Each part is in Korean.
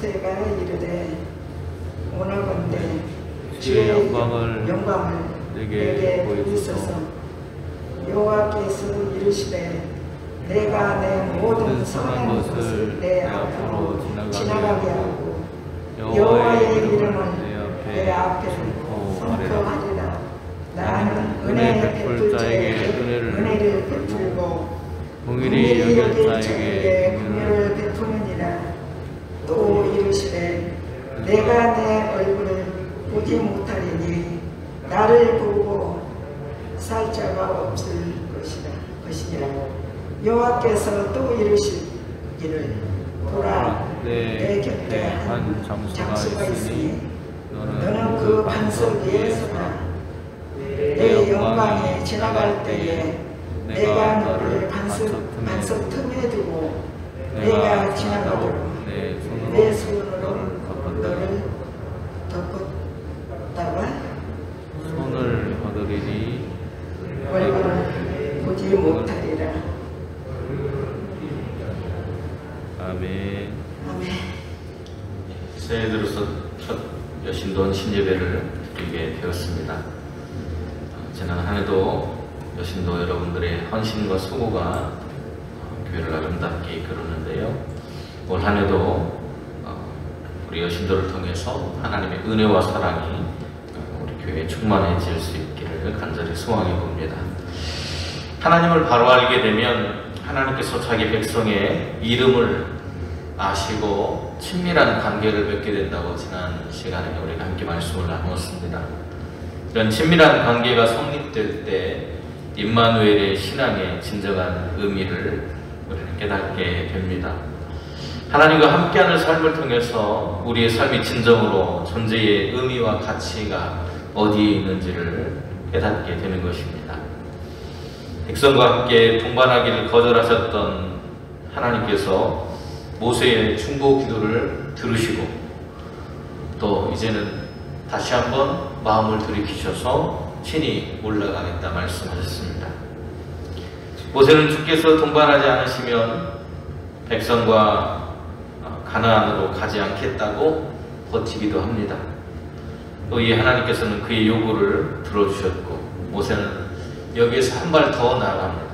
모세가 이르되 오늘건대 주의 영광을 내게 보이소서. 여호와께서 이르시되 내가 내 모든 선한 것을 내 앞으로 지나가게 하고 여호와의 이름을 내 앞에 선포하리라. 나는 은혜 베풀 자에게 은혜를 베풀고 긍휼히 여길 자에게 긍휼을 베푸느니라. 또 이르시되 내가 내 얼굴을 보지 못하리니 나를 보고 살 자가 없을 것이니라. 여호와께서 또 이르시기를 보라, 내 곁에 한 장수가 있으니 너는 그 반석 위에 서라. 내 영광이 지나갈 때에 내가 너를 반석 틈에 두고 내가 지나가도록 내 손으로 너를 덮었다가 손을 거두리니 얼굴을 보지 못하리라. 아멘. 아멘. 새해 들어서 첫 여신돈 신예배를 드리게 되었습니다. 지난 한 해도 여신도 여러분들의 헌신과 수고가 교회를 아름답게 이끌었는데요. 올 한 해도 우리 여신도를 통해서 하나님의 은혜와 사랑이 우리 교회에 충만해질 수 있기를 간절히 소망해 봅니다. 하나님을 바로 알게 되면 하나님께서 자기 백성의 이름을 아시고 친밀한 관계를 맺게 된다고 지난 시간에 우리가 함께 말씀을 나누었습니다. 이런 친밀한 관계가 성립될 때 임마누엘의 신앙의 진정한 의미를 우리는 깨닫게 됩니다. 하나님과 함께하는 삶을 통해서 우리의 삶이 진정으로 존재의 의미와 가치가 어디에 있는지를 깨닫게 되는 것입니다. 백성과 함께 동반하기를 거절하셨던 하나님께서 모세의 충고 기도를 들으시고 또 이제는 다시 한번 마음을 돌이키셔서 친히 올라가겠다 말씀하셨습니다. 모세는 주께서 동반하지 않으시면 백성과 가나안으로 가지 않겠다고 버티기도 합니다. 또 이 하나님께서는 그의 요구를 들어주셨고 모세는 여기에서 한 발 더 나아갑니다.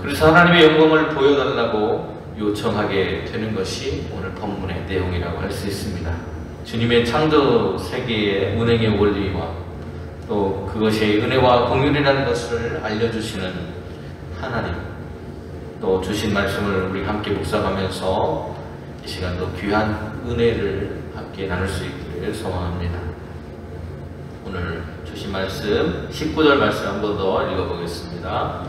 그래서 하나님의 영광을 보여달라고 요청하게 되는 것이 오늘 본문의 내용이라고 할 수 있습니다. 주님의 창조 세계의 운행의 원리와 또 그것이 은혜와 공율이라는 것을 알려주시는 하나님, 또 주신 말씀을 우리 함께 묵상하면서 이 시간도 귀한 은혜를 함께 나눌 수 있기를 소망합니다. 오늘 주신 말씀 19절 말씀 한 번 더 읽어보겠습니다.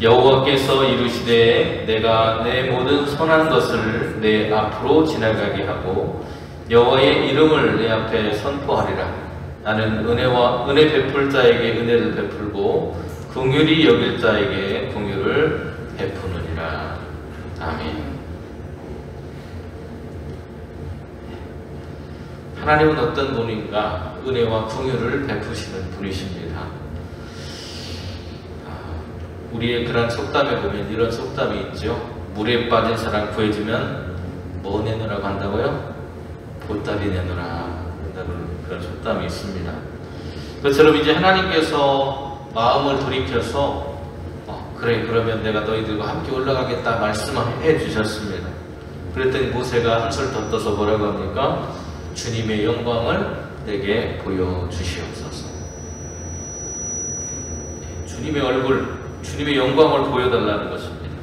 여호와께서 이르시되 내가 내 모든 선한 것을 내 앞으로 지나가게 하고 여호와의 이름을 내 앞에 선포하리라. 나는 은혜 베풀 자에게 은혜를 베풀고 긍휼히 여길 자에게 긍휼을 베푸느니라. 아멘. 하나님은 어떤 분인가? 은혜와 긍휼을 베푸시는 분이십니다. 우리의 그런 속담에 보면 이런 속담이 있죠. 물에 빠진 사람 구해주면 뭐 내놓으라고 한다고요? 보따리 내놓으라 한다는 그런 속담이 있습니다. 그처럼 이제 하나님께서 마음을 돌이켜서 그래 그러면 내가 너희들과 함께 올라가겠다 말씀해 주셨습니다. 그랬더니 모세가 한술 더 떠서 뭐라고 합니까? 주님의 영광을 내게 보여주시옵소서. 주님의 얼굴, 주님의 영광을 보여달라는 것입니다.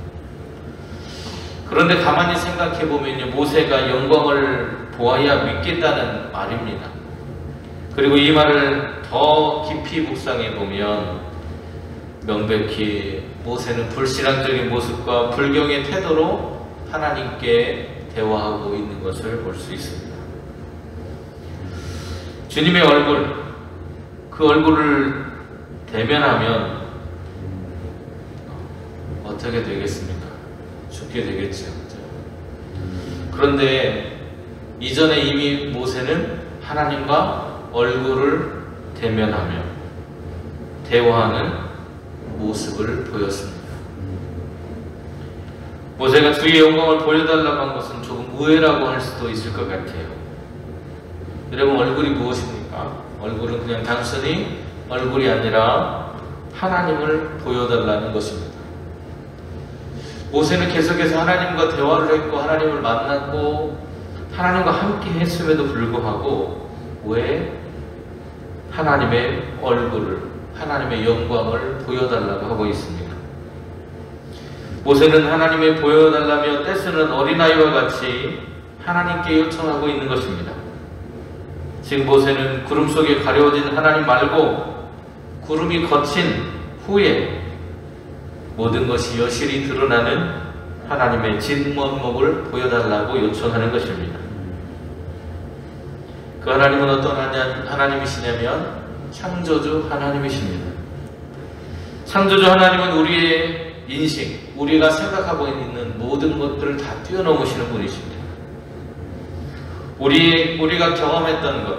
그런데 가만히 생각해보면요, 모세가 영광을 보아야 믿겠다는 말입니다. 그리고 이 말을 더 깊이 묵상해보면 명백히 모세는 불신앙적인 모습과 불경의 태도로 하나님께 대화하고 있는 것을 볼 수 있습니다. 주님의 얼굴, 그 얼굴을 대면하면 어떻게 되겠습니까? 죽게 되겠죠. 그런데 이전에 이미 모세는 하나님과 얼굴을 대면하며 대화하는 모습을 보였습니다. 모세가 주의 영광을 보여달라고 한 것은 조금 우회라고 할 수도 있을 것 같아요. 여러분, 얼굴이 무엇입니까? 얼굴은 그냥 단순히 얼굴이 아니라 하나님을 보여달라는 것입니다. 모세는 계속해서 하나님과 대화를 했고 하나님을 만났고 하나님과 함께 했음에도 불구하고 왜 하나님의 얼굴을, 하나님의 영광을 보여달라고 하고 있습니다. 모세는 하나님의 보여달라며 떼쓰는 어린아이와 같이 하나님께 요청하고 있는 것입니다. 지금 모세는 구름 속에 가려진 하나님 말고 구름이 거친 후에 모든 것이 여실히 드러나는 하나님의 진면목을 보여달라고 요청하는 것입니다. 그 하나님은 어떤 하나님이시냐면 창조주 하나님이십니다. 창조주 하나님은 우리의 인식, 우리가 생각하고 있는 모든 것들을 다 뛰어넘으시는 분이십니다. 우리가 경험했던 것,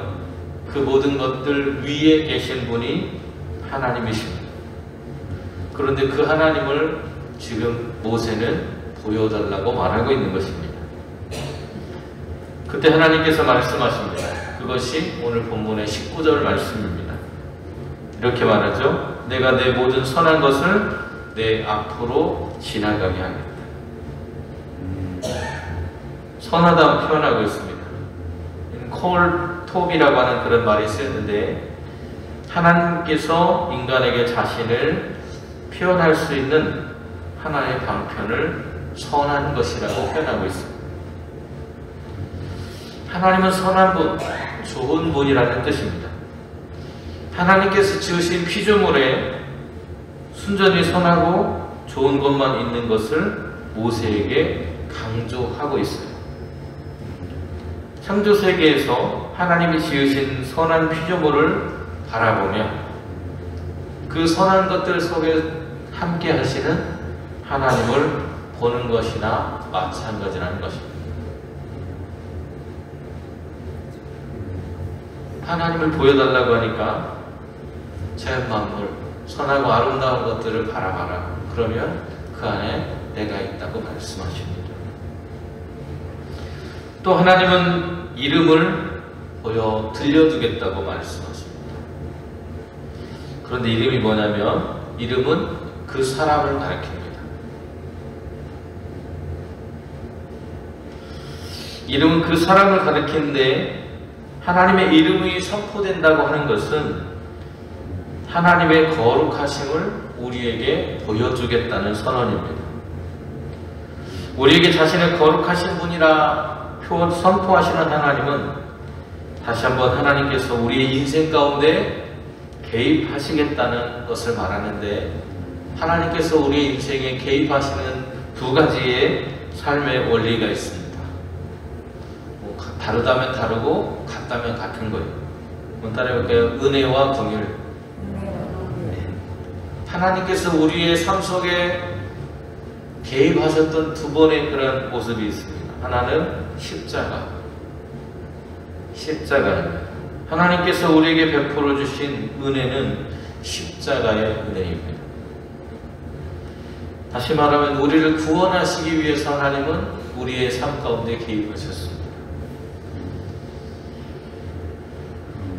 그 모든 것들 위에 계신 분이 하나님이십니다. 그런데 그 하나님을 지금 모세는 보여달라고 말하고 있는 것입니다. 그때 하나님께서 말씀하십니다. 그것이 오늘 본문의 19절 말씀입니다. 이렇게 말하죠. 내가 내 모든 선한 것을 내 앞으로 지나가게 하겠다. 선하다고 표현하고 있습니다. 콜톱이라고 하는 그런 말이 쓰였는데 하나님께서 인간에게 자신을 표현할 수 있는 하나의 방편을 선한 것이라고 표현하고 있습니다. 하나님은 선한 분, 좋은 분이라는 뜻입니다. 하나님께서 지으신 피조물에 순전히 선하고 좋은 것만 있는 것을 모세에게 강조하고 있어요. 창조 세계에서 하나님이 지으신 선한 피조물을 바라보며 그 선한 것들 속에 함께 하시는 하나님을 보는 것이나 마찬가지라는 것입니다. 하나님을 보여달라고 하니까 자연 만물, 선하고 아름다운 것들을 바라봐라. 그러면 그 안에 내가 있다고 말씀하십니다. 또 하나님은 이름을 들려주겠다고 말씀하십니다. 그런데 이름이 뭐냐면 이름은 그 사람을 가리킵니다. 이름은 그 사람을 가리키는데 하나님의 이름이 선포된다고 하는 것은 하나님의 거룩하심을 우리에게 보여주겠다는 선언입니다. 우리에게 자신의 거룩하신 분이라 선포하시는 하나님은 다시 한번 하나님께서 우리의 인생 가운데 개입하시겠다는 것을 말하는데 하나님께서 우리의 인생에 개입하시는 두 가지의 삶의 원리가 있습니다. 다르다면 다르고 같다면 같은 거예요. 따라해볼까요? 은혜와 긍휼. 하나님께서 우리의 삶 속에 개입하셨던 두 번의 그런 모습이 있습니다. 하나는 십자가입니다. 하나님께서 우리에게 베풀어 주신 은혜는 십자가의 은혜입니다. 다시 말하면 우리를 구원하시기 위해서 하나님은 우리의 삶 가운데 개입하셨습니다.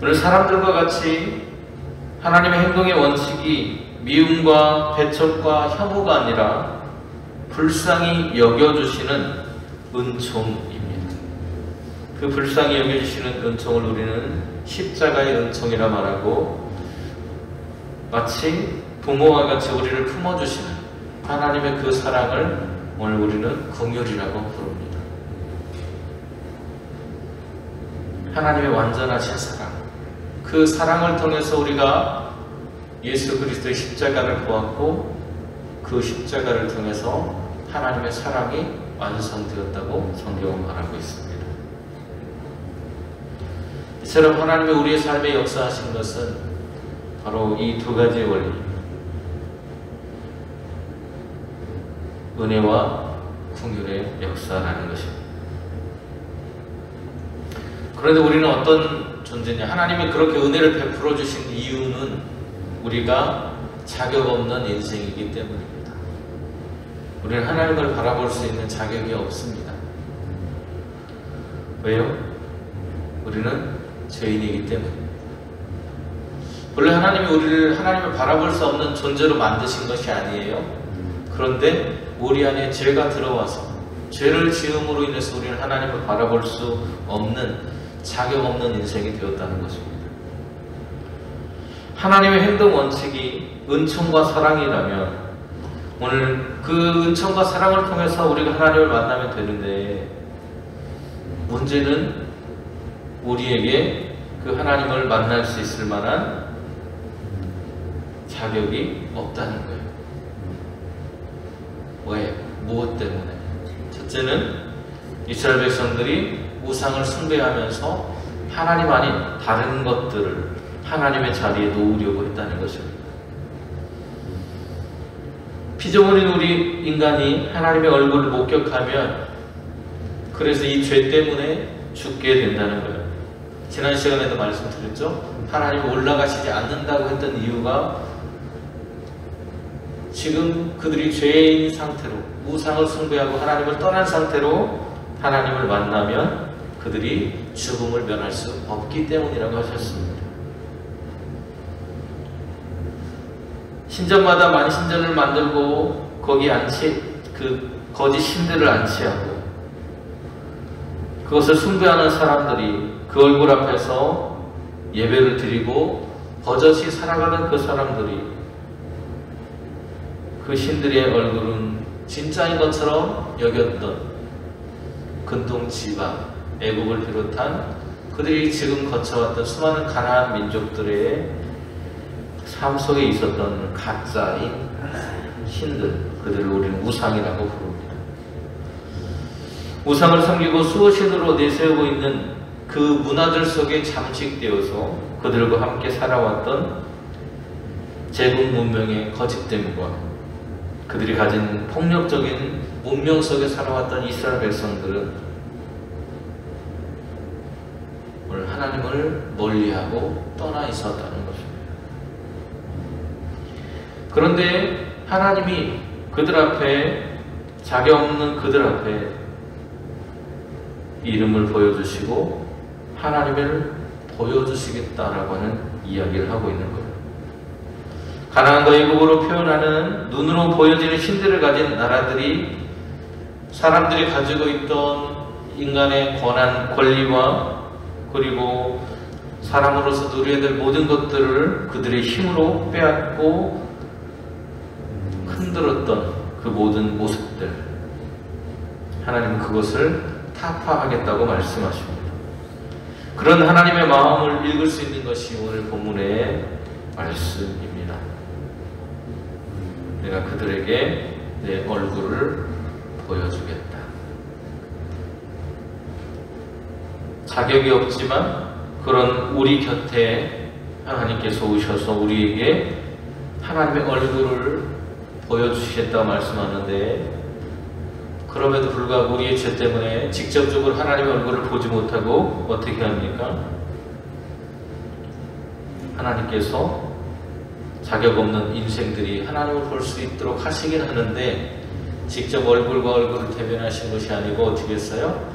오늘 사람들과 같이 하나님의 행동의 원칙이 미움과 배척과 혐오가 아니라 불쌍히 여겨주시는 은총입니다. 그 불쌍히 여겨주시는 은총을 우리는 십자가의 은총이라 말하고 마치 부모와 같이 우리를 품어주시는 하나님의 그 사랑을 오늘 우리는 긍휼이라고 부릅니다. 하나님의 완전하신 사랑, 그 사랑을 통해서 우리가 예수 그리스도의 십자가를 보았고 그 십자가를 통해서 하나님의 사랑이 완성되었다고 성경은 말하고 있습니다. 이처럼 하나님이 우리의 삶에 역사하신 것은 바로 이 두 가지의 원리, 은혜와 긍휼의 역사라는 것입니다. 그런데 우리는 어떤 존재냐? 하나님이 그렇게 은혜를 베풀어 주신 이유는 우리가 자격 없는 인생이기 때문입니다. 우리는 하나님을 바라볼 수 있는 자격이 없습니다. 왜요? 우리는 죄인이기 때문입니다. 원래 하나님이 우리를 하나님을 바라볼 수 없는 존재로 만드신 것이 아니에요. 그런데 우리 안에 죄가 들어와서 죄를 지음으로 인해서 우리는 하나님을 바라볼 수 없는 자격 없는 인생이 되었다는 것입니다. 하나님의 행동 원칙이 은총과 사랑이라면 오늘 그 은총과 사랑을 통해서 우리가 하나님을 만나면 되는데, 문제는 우리에게 그 하나님을 만날 수 있을 만한 자격이 없다는 거예요. 왜? 무엇 때문에? 첫째는 이스라엘 백성들이 우상을 숭배하면서 하나님 아닌 다른 것들을 하나님의 자리에 놓으려고 했다는 것입니다. 피조물인 우리 인간이 하나님의 얼굴을 목격하면 그래서 이 죄 때문에 죽게 된다는 거예요. 지난 시간에도 말씀드렸죠? 하나님 올라가시지 않는다고 했던 이유가 지금 그들이 죄인 상태로 우상을 숭배하고 하나님을 떠난 상태로 하나님을 만나면 그들이 죽음을 면할 수 없기 때문이라고 하셨습니다. 신전마다 만신전을 만들고 거기 거짓 신들을 안치하고 그것을 숭배하는 사람들이 그 얼굴 앞에서 예배를 드리고 버젓이 살아가는 그 사람들이 그 신들의 얼굴은 진짜인 것처럼 여겼던 근동 지방, 애국을 비롯한 그들이 지금 거쳐왔던 수많은 가나안 민족들의 삶 속에 있었던 가짜인 신들, 그들을 우리는 우상이라고 부릅니다. 우상을 섬기고 수호신으로 내세우고 있는 그 문화들 속에 잠식되어서 그들과 함께 살아왔던 제국 문명의 거짓됨과 그들이 가진 폭력적인 문명 속에 살아왔던 이스라엘 백성들은 오늘 하나님을 멀리하고 떠나 있었다는 것입니다. 그런데 하나님이 그들 앞에, 자격 없는 그들 앞에 이름을 보여주시고 하나님을 보여주시겠다라고 하는 이야기를 하고 있는 거예요. 가나안과 애국으로 표현하는 눈으로 보여지는 신들을 가진 나라들이 사람들이 가지고 있던 인간의 권한, 권리와 그리고 사람으로서 누려야 될 모든 것들을 그들의 힘으로 빼앗고 흔들었던 그 모든 모습들, 하나님은 그것을 타파하겠다고 말씀하십니다. 그런 하나님의 마음을 읽을 수 있는 것이 오늘 본문의 말씀입니다. 내가 그들에게 내 얼굴을 보여주겠다. 자격이 없지만 그런 우리 곁에 하나님께서 오셔서 우리에게 하나님의 얼굴을 보여주시겠다고 말씀하는데, 그럼에도 불구하고 우리의 죄 때문에 직접적으로 하나님의 얼굴을 보지 못하고 어떻게 합니까? 하나님께서 자격 없는 인생들이 하나님을 볼 수 있도록 하시긴 하는데 직접 얼굴과 얼굴을 대면하신 것이 아니고 어떻게 했어요?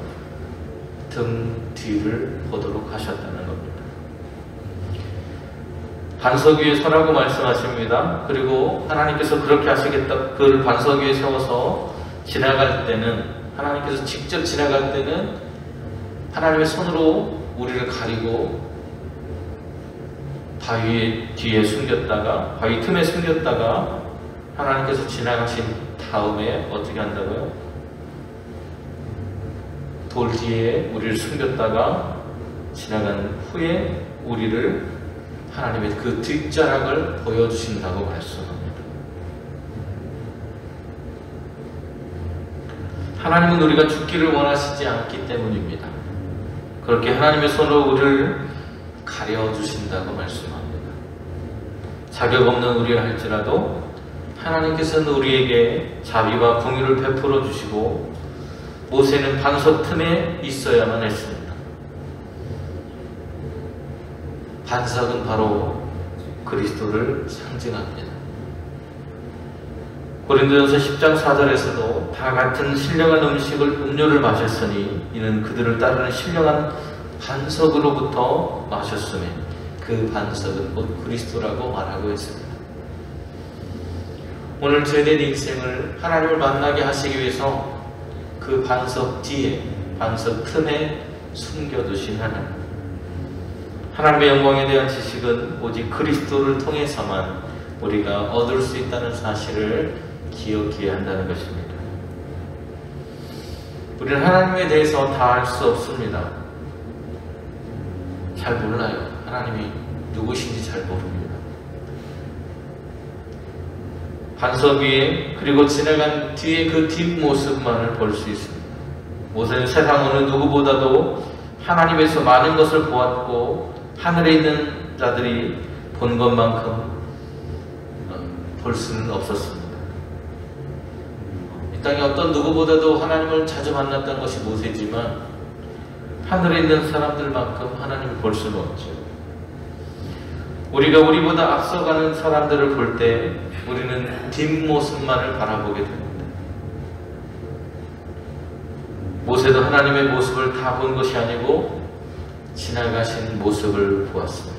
등 뒤를 보도록 하셨다는 겁니다. 반석 위에 서라고 말씀하십니다. 그리고 하나님께서 그렇게 하시겠다, 그를 반석 위에 세워서 지나갈 때는, 하나님께서 직접 지나갈 때는 하나님의 손으로 우리를 가리고 바위 뒤에 숨겼다가, 바위 틈에 숨겼다가 하나님께서 지나가신 다음에 어떻게 한다고요? 돌 뒤에 우리를 숨겼다가 지나간 후에 우리를 하나님의 그 뒷자락을 보여주신다고 말씀합니다. 하나님은 우리가 죽기를 원하시지 않기 때문입니다. 그렇게 하나님의 손으로 우리를 가려주신다고 말씀합니다. 자격 없는 우리라 할지라도 하나님께서는 우리에게 자비와 긍휼을 베풀어 주시고, 모세는 반석 틈에 있어야만 했습니다. 반석은 바로 그리스도를 상징합니다. 고린도전서 10장 4절에서도 다 같은 신령한 음료를 마셨으니 이는 그들을 따르는 신령한 반석으로부터 마셨으며 그 반석은 곧 그리스도라고 말하고 있습니다. 오늘 죄된 인생을 하나님을 만나게 하시기 위해서 그 반석 뒤에, 반석 틈에 숨겨두신 하나님의 영광에 대한 지식은 오직 그리스도를 통해서만 우리가 얻을 수 있다는 사실을 기억해야 한다는 것입니다. 우리는 하나님에 대해서 다 알 수 없습니다. 잘 몰라요. 하나님이 누구신지 잘 모릅니다. 반석 위에 그리고 지나간 뒤에 그 뒷모습만을 볼 수 있습니다. 모세는 세상 어느 누구보다도 하나님에서 많은 것을 보았고 하늘에 있는 자들이 본 것만큼 볼 수는 없었습니다. 이 땅에 어떤 누구보다도 하나님을 자주 만났던 것이 모세지만 하늘에 있는 사람들만큼 하나님을 볼 수는 없죠. 우리가 우리보다 앞서가는 사람들을 볼 때 우리는 뒷모습만을 바라보게 됩니다. 모세도 하나님의 모습을 다 본 것이 아니고 지나가신 모습을 보았습니다.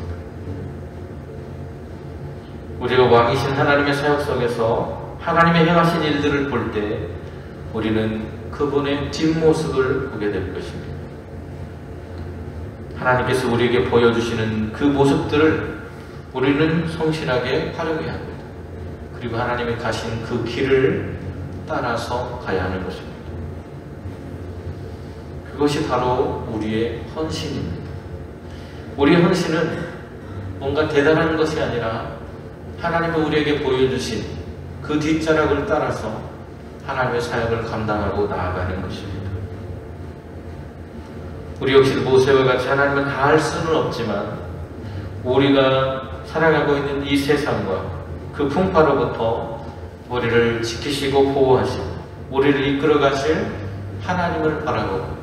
우리가 왕이신 하나님의 사역 속에서 하나님의 행하신 일들을 볼 때 우리는 그분의 뒷모습을 보게 될 것입니다. 하나님께서 우리에게 보여주시는 그 모습들을 우리는 성실하게 활용해야 합니다. 그리고 하나님이 가신 그 길을 따라서 가야 하는 것입니다. 그것이 바로 우리의 헌신입니다. 우리의 헌신은 뭔가 대단한 것이 아니라 하나님이 우리에게 보여주신 그 뒷자락을 따라서 하나님의 사역을 감당하고 나아가는 것입니다. 우리 역시 모세와 같이 하나님은 다 할 수는 없지만 우리가 살아가고 있는 이 세상과 그 풍파로부터 우리를 지키시고 보호하시고 우리를 이끌어 가실 하나님을 바라보고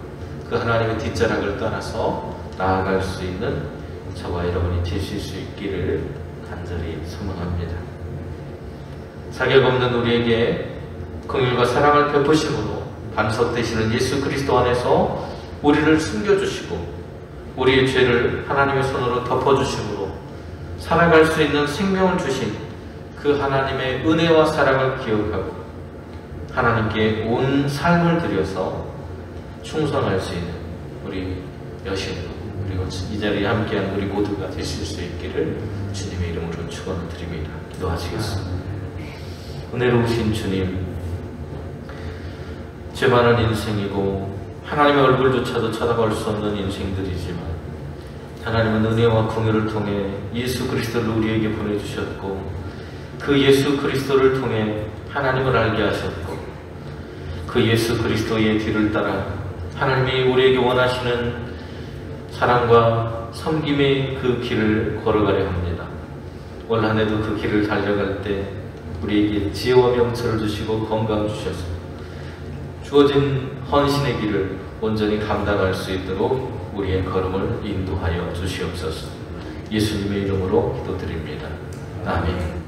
그 하나님의 뒷자락을 따라서 나아갈 수 있는 저와 여러분이 되실 수 있기를 간절히 소망합니다. 자격 없는 우리에게 긍휼과 사랑을 베푸심으로 반석 되시는 예수 그리스도 안에서 우리를 숨겨주시고 우리의 죄를 하나님의 손으로 덮어주심으로 살아갈 수 있는 생명을 주신 그 하나님의 은혜와 사랑을 기억하고 하나님께 온 삶을 들여서 충성할 수 있는 우리 여신으로 그리고 이 자리에 함께한 우리 모두가 되실 수 있기를 주님의 이름으로 축원을 드립니다. 기도하시겠습니다. 은혜로우신 주님, 죄 많은 인생이고 하나님의 얼굴조차도 쳐다볼 수 없는 인생들이지만 하나님은 은혜와 긍휼을 통해 예수 그리스도를 우리에게 보내주셨고 그 예수 그리스도를 통해 하나님을 알게 하셨고 그 예수 그리스도의 뒤를 따라 하나님이 우리에게 원하시는 사랑과 섬김의 그 길을 걸어가려 합니다. 올 한 해도 그 길을 달려갈 때 우리에게 지혜와 명철을 주시고 건강 주셔서 주어진 헌신의 길을 온전히 감당할 수 있도록 우리의 걸음을 인도하여 주시옵소서. 예수님의 이름으로 기도드립니다. 아멘.